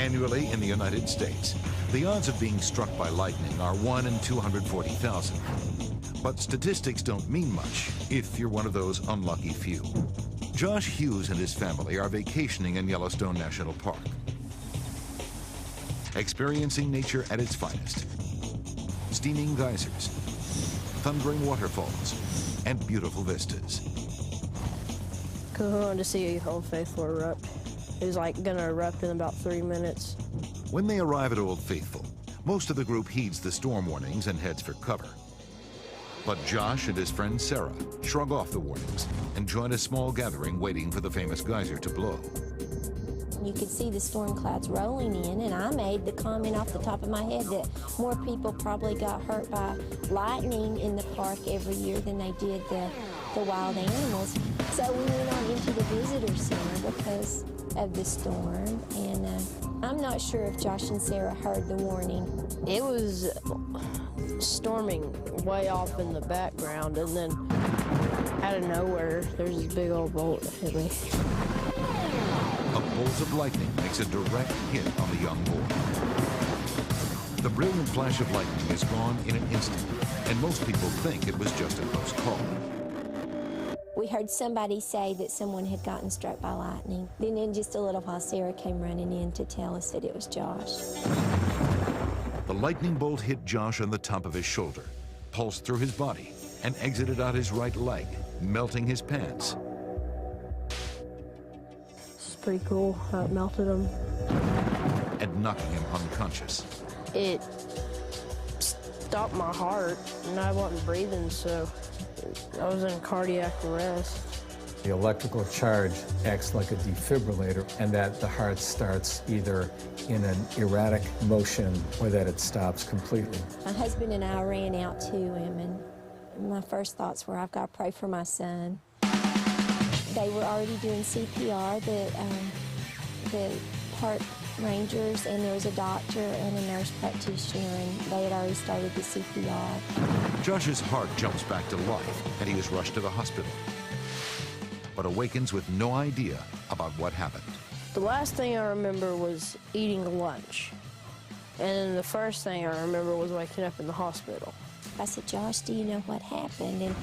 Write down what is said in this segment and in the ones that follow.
annually in the United States. The odds of being struck by lightning are 1 in 240,000. But statistics don't mean much if you're one of those unlucky few. Josh Hughes and his family are vacationing in Yellowstone National Park, experiencing nature at its finest. Steaming geysers, thundering waterfalls, and beautiful vistas. Because we wanted to see Old Faithful erupt. It was like gonna erupt in about 3 minutes. When they arrive at Old Faithful, most of the group heeds the storm warnings and heads for cover. But Josh and his friend Sarah shrug off the warnings and join a small gathering waiting for the famous geyser to blow. You could see the storm clouds rolling in, and I made the comment off the top of my head that more people probably got hurt by lightning in the park every year than they did the wild animals. So we went on into the visitor center because of the storm, and I'm not sure if Josh and Sarah heard the warning. It was storming way off in the background, and then out of nowhere, there's this big old bolt that hit me. A bolt of lightning makes a direct hit on the young boy. The brilliant flash of lightning is gone in an instant, and most people think it was just a close call. We heard somebody say that someone had gotten struck by lightning. Then in just a little while, Sarah came running in to tell us that it was Josh. The lightning bolt hit Josh on the top of his shoulder, pulsed through his body, and exited out his right leg, melting his pants. It's pretty cool how it melted him. And knocking him unconscious. It stopped my heart, and I wasn't breathing, so I was in cardiac arrest. The electrical charge acts like a defibrillator, and that the heart starts either in an erratic motion or that it stops completely. My husband and I ran out to him, and my first thoughts were, I've got to pray for my son. They were already doing CPR, the park rangers, and there was a doctor and a nurse practitioner, and they had already started the CPR. Josh's heart jumps back to life, and he is rushed to the hospital, but awakens with no idea about what happened. The last thing I remember was eating lunch, and then the first thing I remember was waking up in the hospital. I said, Josh, do you know what happened? And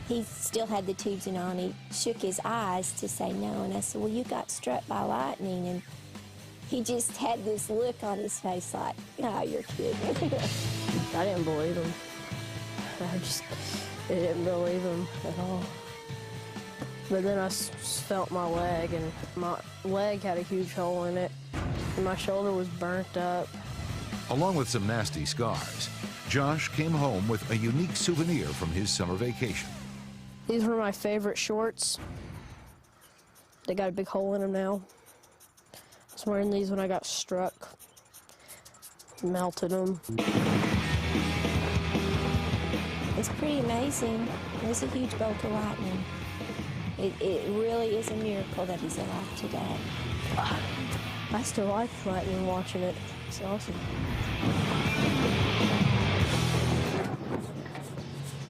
he still had the tubes on. He shook his eyes to say no, and I said, well, you got struck by lightning, and he just had this look on his face like, oh, you're kidding. I didn't believe him. I didn't believe him at all. But then I felt my leg, and my leg had a huge hole in it, and my shoulder was burnt up. Along with some nasty scars, Josh came home with a unique souvenir from his summer vacation. These were my favorite shorts. They got a big hole in them now. I was wearing these when I got struck. Melted them. It's pretty amazing. It was a huge bolt of lightning. It really is a miracle that he's alive today. I still like lightning watching it. It's awesome.